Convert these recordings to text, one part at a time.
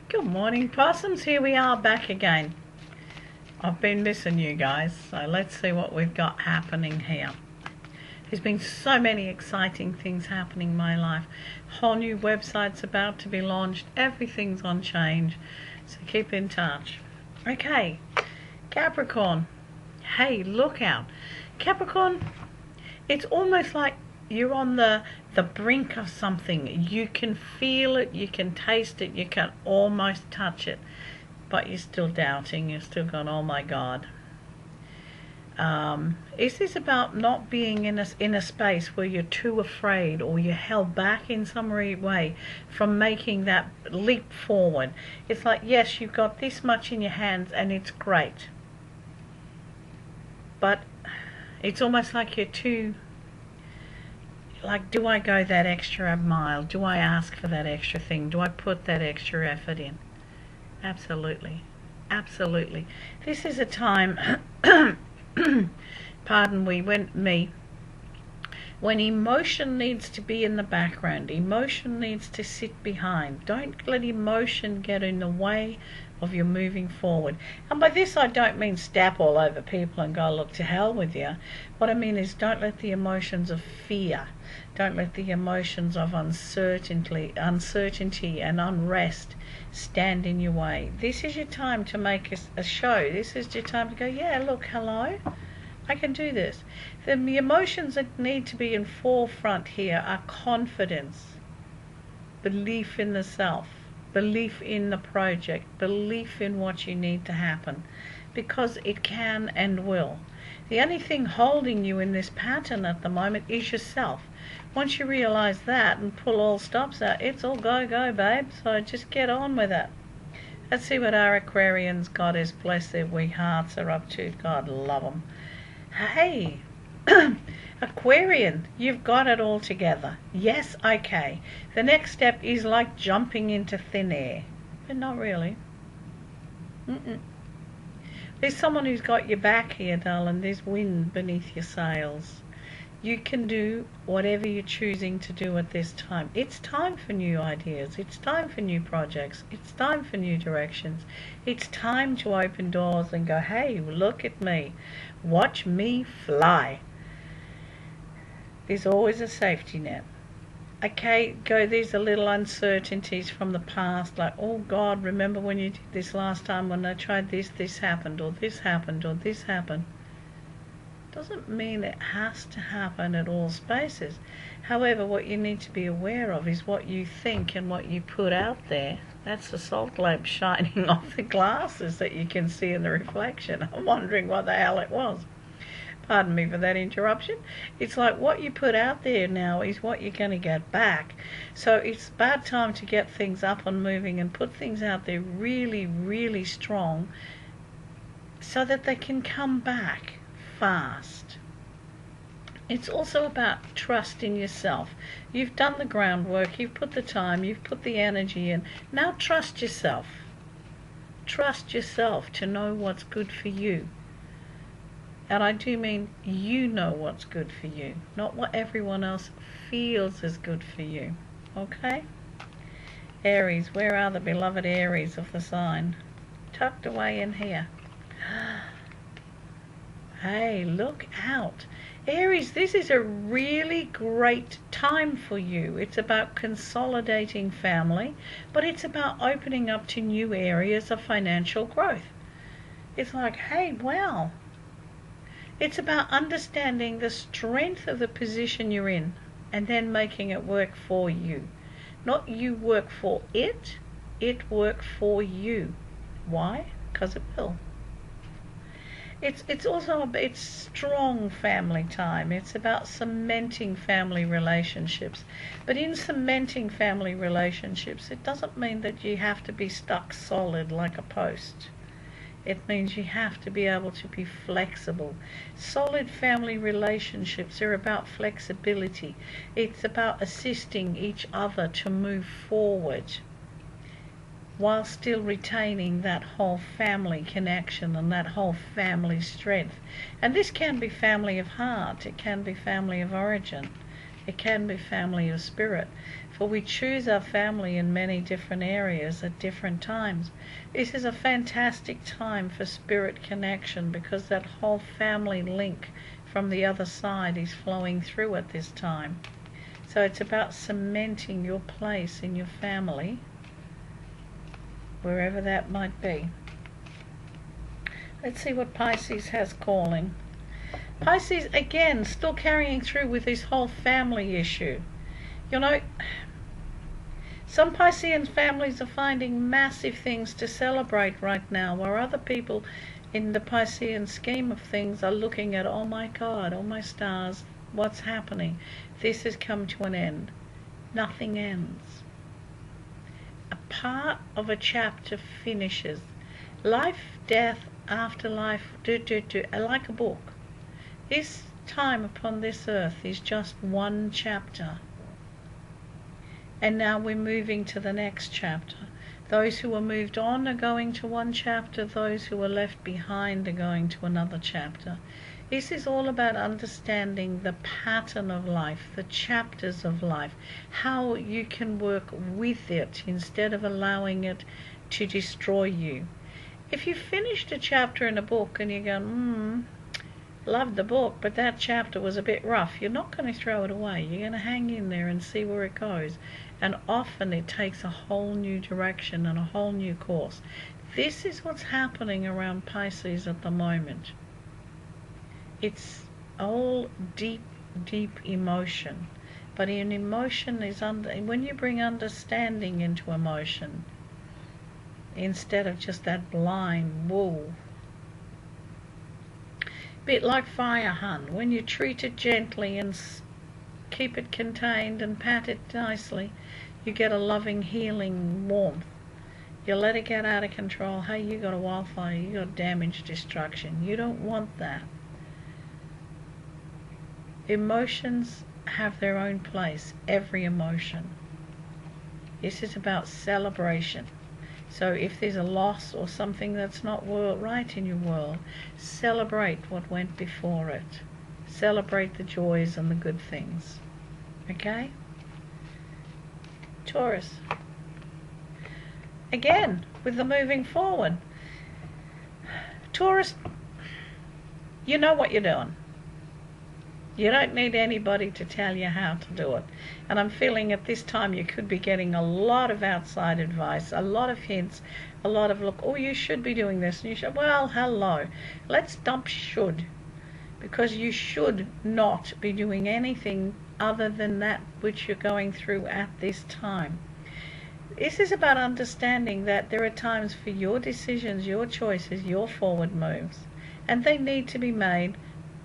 Good morning, possums. Here we are back again. I've been missing you guys, so let's see what we've got happening here. There's been so many exciting things happening in my life. Whole new website's about to be launched. Everything's on change, so keep in touch. Okay, Capricorn. Hey, look out. Capricorn, it's almost like you're on the brink of something. You can feel it, you can taste it, you can almost touch it, but you're still doubting. You're still going, oh my God. Is this about not being in a space where you're too afraid, or you're held back in some way from making that leap forward? It's like, yes, you've got this much in your hands and it's great, but it's almost like you're too, like, do I go that extra mile? Do I ask for that extra thing? Do I put that extra effort in? Absolutely. Absolutely. This is a time, pardon me, when emotion needs to be in the background. Emotion needs to sit behind. Don't let emotion get in the way of your moving forward. And by this I don't mean step all over people and go, look, to hell with you. What I mean is, don't let the emotions of fear, don't let the emotions of uncertainty and unrest stand in your way. This is your time to make a show. This is your time to go, yeah, look, hello, I can do this. The emotions that need to be in forefront here are confidence, belief in the self, belief in the project, belief in what you need to happen, because it can and will. The only thing holding you in this pattern at the moment is yourself. Once you realize that and pull all stops out, it's all go, babe. So just get on with it. Let's see what our Aquarians, Goddess bless their wee hearts, are up to. God love them. Hey, Aquarian, you've got it all together. Yes, okay. The next step is like jumping into thin air, but not really. There's someone who's got your back here, darling. There's wind beneath your sails. You can do whatever you're choosing to do at this time. It's time for new ideas. It's time for new projects. It's time for new directions. It's time to open doors and go, hey, look at me. Watch me fly. There's always a safety net. Okay, these are little uncertainties from the past, like, oh God, remember when you did this last time, when I tried this happened, or this happened, or this happened. Doesn't mean it has to happen at all spaces. However, what you need to be aware of is what you think and what you put out there. That's the salt lamp shining off the glasses that you can see in the reflection. I'm wondering what the hell it was. Pardon me for that interruption. It's like what you put out there now is what you're going to get back. So it's about time to get things up and moving and put things out there really, really strong, so that they can come back fast. It's also about trust in yourself. You've done the groundwork, you've put the time, you've put the energy in. Now trust yourself. Trust yourself to know what's good for you. And I do mean you know what's good for you, not what everyone else feels is good for you. Okay? Aries, where are the beloved Aries of the sign? Tucked away in here. Hey, look out. Aries, this is a really great time for you. It's about consolidating family, but it's about opening up to new areas of financial growth. It's like, hey, wow. It's about understanding the strength of the position you're in and then making it work for you. Not you work for it, it work for you. Why? Because it will. It's also it's strong family time. It's about cementing family relationships. But in cementing family relationships, it doesn't mean that you have to be stuck solid like a post. It means you have to be able to be flexible. Solid family relationships are about flexibility. It's about assisting each other to move forward while still retaining that whole family connection and that whole family strength. And this can be family of heart. It can be family of origin. It can be family of spirit. For we choose our family in many different areas at different times. This is a fantastic time for spirit connection, because that whole family link from the other side is flowing through at this time. So it's about cementing your place in your family, wherever that might be. Let's see what Pisces has calling. Pisces, again, still carrying through with this whole family issue. You know, some Piscean families are finding massive things to celebrate right now, where other people in the Piscean scheme of things are looking at, oh my God, oh my stars, what's happening? This has come to an end. Nothing ends. A part of a chapter finishes. Life, death, afterlife, like a book. This time upon this earth is just one chapter. And now we're moving to the next chapter. Those who are moved on are going to one chapter. Those who are left behind are going to another chapter. This is all about understanding the pattern of life, the chapters of life, how you can work with it instead of allowing it to destroy you. If you finished a chapter in a book and you're going, loved the book, but that chapter was a bit rough, you're not going to throw it away. You're going to hang in there and see where it goes. And often it takes a whole new direction and a whole new course. This is what's happening around Pisces at the moment. It's all deep, deep emotion. But an emotion is when you bring understanding into emotion, instead of just that blind wool. Bit like fire, hun. When you treat it gently and keep it contained and pat it nicely, you get a loving, healing warmth. You let it get out of control. Hey, you got a wildfire, you got damage, destruction. You don't want that. Emotions have their own place, every emotion. This is about celebration. So if there's a loss or something that's not right in your world, celebrate what went before it. Celebrate the joys and the good things. Okay? Taurus. Again, with the moving forward. Taurus, you know what you're doing. You don't need anybody to tell you how to do it. And I'm feeling at this time you could be getting a lot of outside advice, a lot of hints, a lot of, look, oh, you should be doing this. And you should, well, hello. Let's dump should. Because you should not be doing anything other than that which you're going through at this time. This is about understanding that there are times for your decisions, your choices, your forward moves. And they need to be made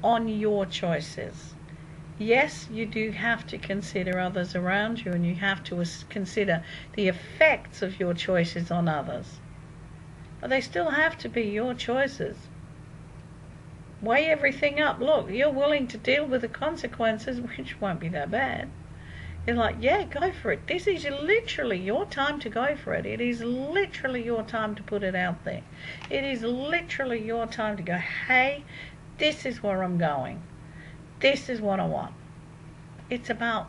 on your choices. Yes, you do have to consider others around you, and you have to consider the effects of your choices on others. But they still have to be your choices. Weigh everything up. Look, you're willing to deal with the consequences, which won't be that bad. It's like, yeah, go for it. This is literally your time to go for it. It is literally your time to put it out there. It is literally your time to go, hey, this is where I'm going. This is what I want. It's about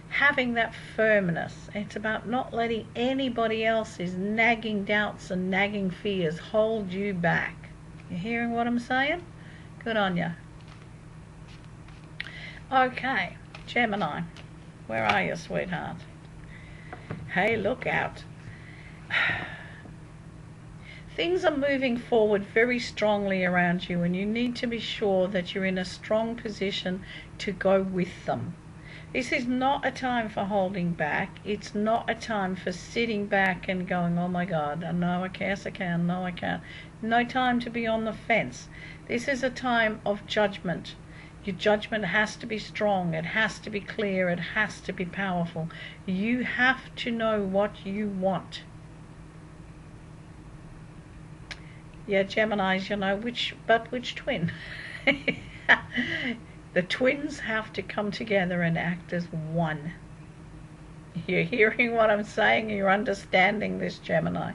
having that firmness. It's about not letting anybody else's nagging doubts and nagging fears hold you back. You hearing what I'm saying? Good on you. Okay, Gemini. Where are you, sweetheart? Hey, look out. Things are moving forward very strongly around you, and you need to be sure that you're in a strong position to go with them. This is not a time for holding back. It's not a time for sitting back and going, oh my God, no, I guess I can, no, I can't. No time to be on the fence. This is a time of judgment. Your judgment has to be strong. It has to be clear. It has to be powerful. You have to know what you want. Yeah, Geminis, you know, which twin? The twins have to come together and act as one. You're hearing what I'm saying? You're understanding this, Gemini.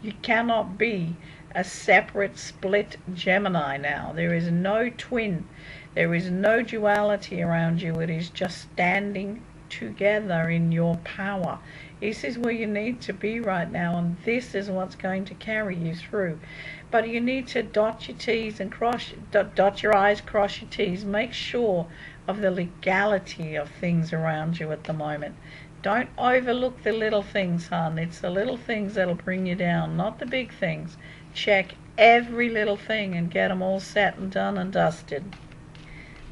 You cannot be a separate, split Gemini now. There is no twin. There is no duality around you. It is just standing together in your power. This is where you need to be right now, and this is what's going to carry you through. But you need to dot your T's and dot your I's, cross your T's. Make sure of the legality of things around you at the moment. Don't overlook the little things, hon. It's the little things that'll bring you down, not the big things. Check every little thing and get them all set and done and dusted.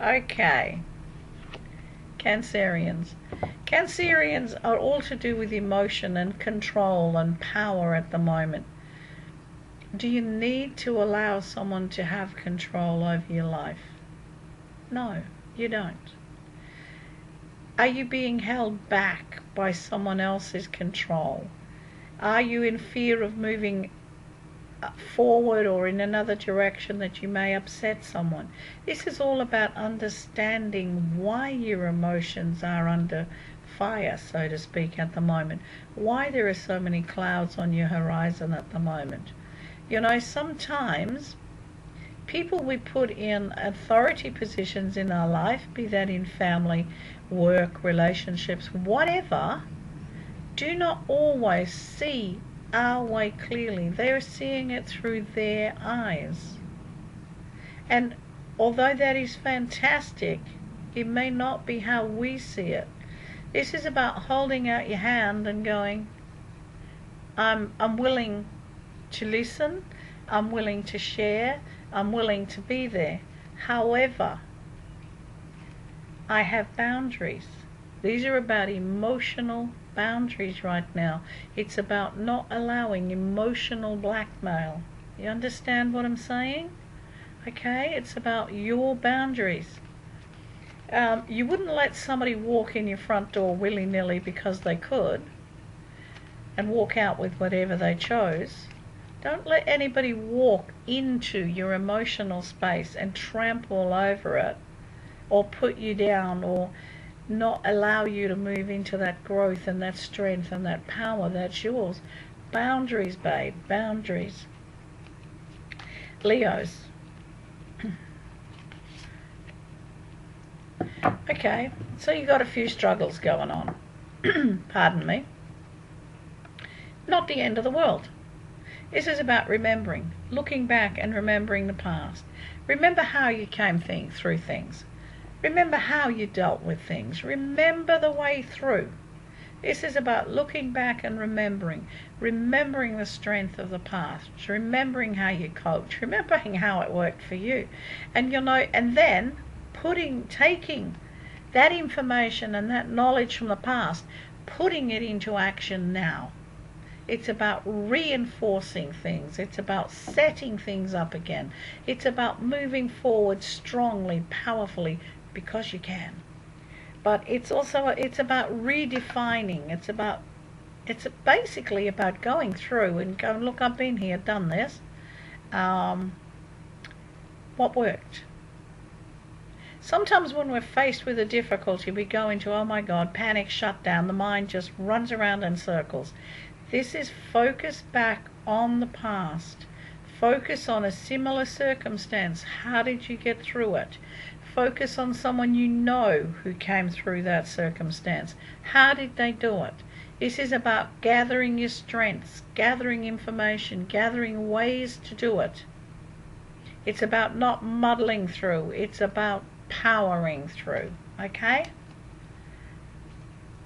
Okay. Cancerians. Cancerians are all to do with emotion and control and power at the moment. Do you need to allow someone to have control over your life? No, you don't. Are you being held back by someone else's control? Are you in fear of moving forward or in another direction that you may upset someone? This is all about understanding why your emotions are under fire, so to speak, at the moment. Why there are so many clouds on your horizon at the moment. You know, sometimes people we put in authority positions in our life, be that in family, work, relationships, whatever, do not always see our way clearly. They're seeing it through their eyes. And although that is fantastic, it may not be how we see it. This is about holding out your hand and going, I'm willing to listen, I'm willing to share, I'm willing to be there. However, I have boundaries. These are about emotional boundaries right now. It's about not allowing emotional blackmail. You understand what I'm saying? Okay, it's about your boundaries. You wouldn't let somebody walk in your front door willy-nilly because they could and walk out with whatever they chose. Don't let anybody walk into your emotional space and trample all over it or put you down or not allow you to move into that growth and that strength and that power that's yours. Boundaries, babe, boundaries. Leos. Okay, so you got a few struggles going on. Pardon me. Not the end of the world. This is about remembering, looking back and remembering the past. Remember how you came through things. Remember how you dealt with things. Remember the way through. This is about looking back and remembering the strength of the past, remembering how you coped, remembering how it worked for you. And you know, and then taking that information and that knowledge from the past, putting it into action now. It's about reinforcing things. It's about setting things up again. It's about moving forward strongly, powerfully, because you can. But it's about redefining. It's basically about going through and going, look, I've been here, done this. What worked? Sometimes when we're faced with a difficulty, we go into, oh my God, panic, shutdown. The mind just runs around in circles. This is focus back on the past. Focus on a similar circumstance. How did you get through it? Focus on someone you know who came through that circumstance. How did they do it? This is about gathering your strengths, gathering information, gathering ways to do it. It's about not muddling through. It's about powering through. Okay?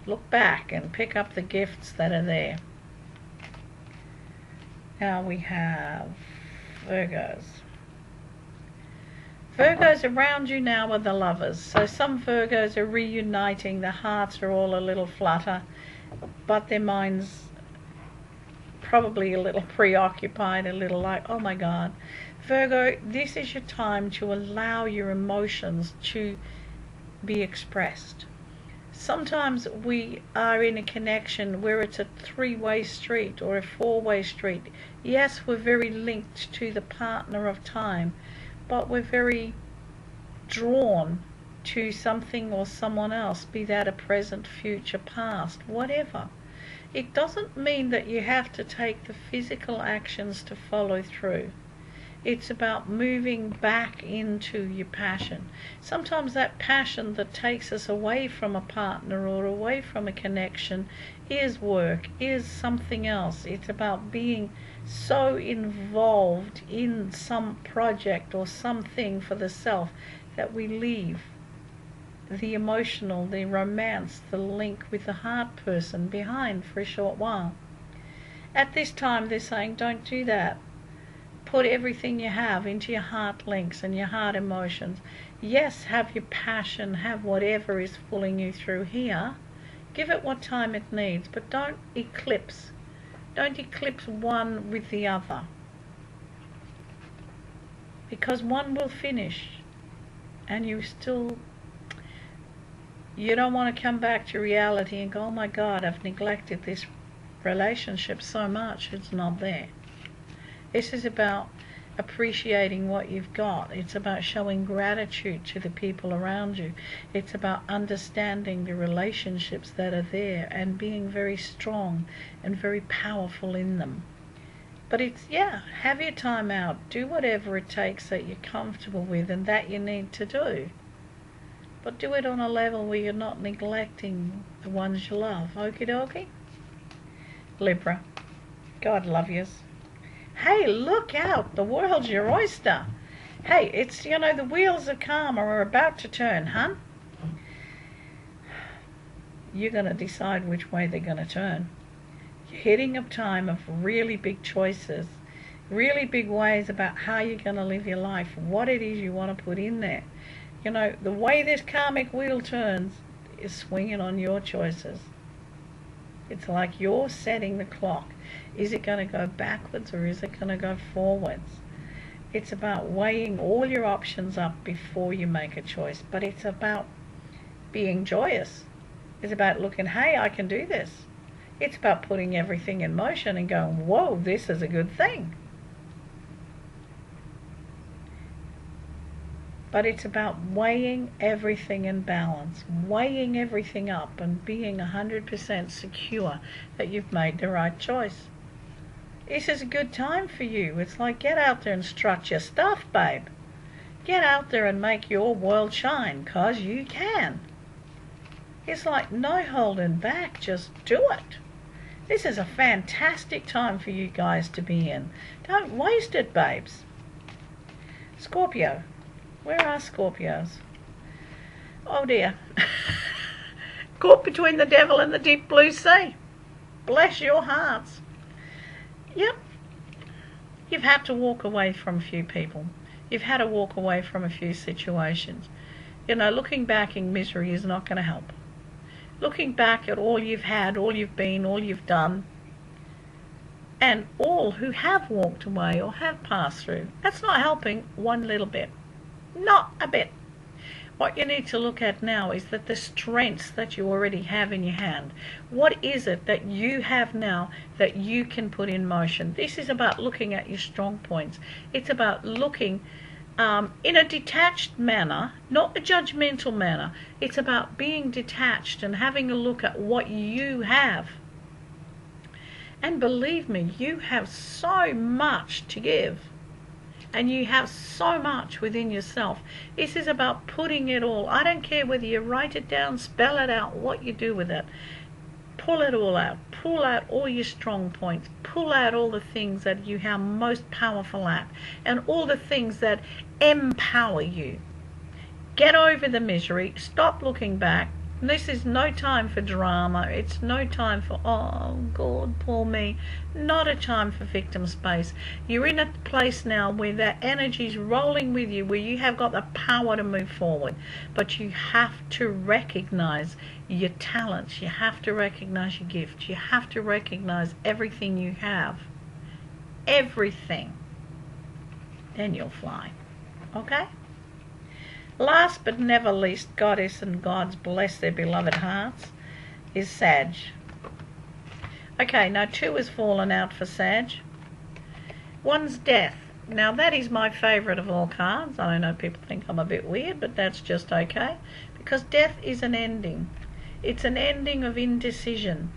Look back and pick up the gifts that are there. Now we have Virgos. Virgos around you now are the lovers. So some Virgos are reuniting. The hearts are all a little flutter, but their minds probably a little preoccupied, a little like, oh my God. Virgo, this is your time to allow your emotions to be expressed. Sometimes we are in a connection where it's a three-way street or a four-way street. Yes, we're very linked to the partner of time, but we're very drawn to something or someone else, be that a present, future, past, whatever. It doesn't mean that you have to take the physical actions to follow through. It's about moving back into your passion. Sometimes that passion that takes us away from a partner or away from a connection is work, is something else. It's about being so involved in some project or something for the self that we leave the emotional, the romance, the link with the heart person behind for a short while. At this time they're saying, don't do that. Put everything you have into your heart links and your heart emotions. Yes, have your passion, have whatever is pulling you through here. Give it what time it needs, but don't eclipse. Don't eclipse one with the other. Because one will finish and you don't want to come back to reality and go, oh my God, I've neglected this relationship so much, it's not there. This is about appreciating what you've got. It's about showing gratitude to the people around you. It's about understanding the relationships that are there and being very strong and very powerful in them. But it's, have your time out. Do whatever it takes that you're comfortable with and that you need to do. But do it on a level where you're not neglecting the ones you love. Okie dokie? Libra, God love yous. Hey, look out, the world's your oyster. Hey, it's, the wheels of karma are about to turn, hun. You're going to decide which way they're going to turn. You're hitting a time of really big choices, really big ways about how you're going to live your life, what it is you want to put in there. The way this karmic wheel turns is swinging on your choices. It's like you're setting the clock. Is it going to go backwards or is it going to go forwards? It's about weighing all your options up before you make a choice. But it's about being joyous. It's about looking, hey, I can do this. It's about putting everything in motion and going, whoa, this is a good thing. But it's about weighing everything in balance, weighing everything up and being 100% secure that you've made the right choice. This is a good time for you. It's like, get out there and strut your stuff, babe. Get out there and make your world shine, 'cause you can. It's like no holding back, just do it. This is a fantastic time for you guys to be in. Don't waste it, babes. Scorpio. Where are Scorpios? Oh dear. Caught between the devil and the deep blue sea. Bless your hearts. Yep. You've had to walk away from a few people. You've had to walk away from a few situations. Looking back in misery is not going to help. Looking back at all you've had, all you've been, all you've done, and all who have walked away or have passed through, that's not helping one little bit. Not a bit. What you need to look at now is that the strengths that you already have in your hand. What is it that you have now that you can put in motion? This is about looking at your strong points. It's about looking in a detached manner, not a judgmental manner. It's about being detached and having a look at what you have. And believe me, you have so much to give. And you have so much within yourself. This is about putting it all. I don't care whether you write it down, spell it out, what you do with it. Pull it all out. Pull out all your strong points. Pull out all the things that you are most powerful at. And all the things that empower you. Get over the misery. Stop looking back. This is no time for drama. It's no time for, oh God, poor me. Not a time for victim space. You're in a place now where that energy is rolling with you, where you have got the power to move forward. But you have to recognize your talents. You have to recognize your gifts. You have to recognize everything you have. Everything. Then you'll fly. Okay? Last but never least, goddess and gods bless their beloved hearts, is Sag. Okay, now 2 has fallen out for Sag. 1's death. Now that is my favourite of all cards. I know people think I'm a bit weird, but that's just okay. Because death is an ending. It's an ending of indecision.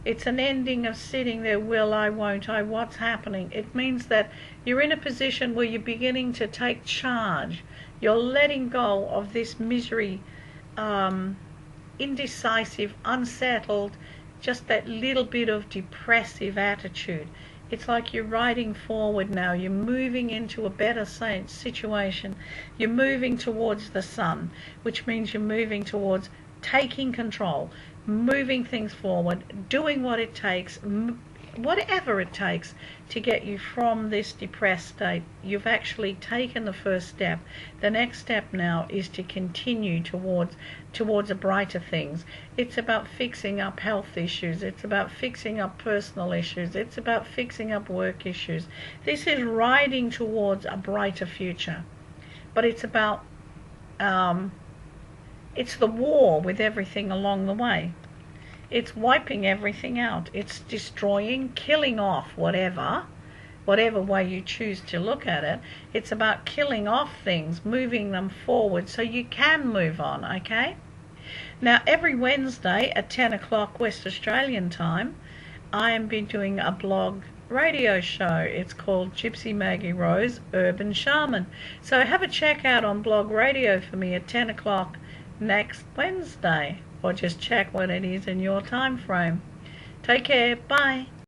It's an ending of sitting there, will I, won't I, what's happening. It means that you're in a position where you're beginning to take charge. You're letting go of this misery, indecisive, unsettled, just that little bit of depressive attitude. It's like you're riding forward now. You're moving into a better situation. You're moving towards the sun, which means you're moving towards taking control, moving things forward, doing what it takes, whatever it takes to get you from this depressed state. You've actually taken the first step. The next step now is to continue towards a brighter things. It's about fixing up health issues. It's about fixing up personal issues. It's about fixing up work issues. This is riding towards a brighter future. But it's about it's the war with everything along the way. It's wiping everything out. It's destroying, killing off whatever way you choose to look at it. It's about killing off things, moving them forward so you can move on, okay? Now, every Wednesday at 10 o'clock West Australian time, I am doing a blog radio show. It's called Gypsy Maggie Rose Urban Shaman. So have a check out on blog radio for me at 10 o'clock next Wednesday, or just check what it is in your time frame. Take care. Bye.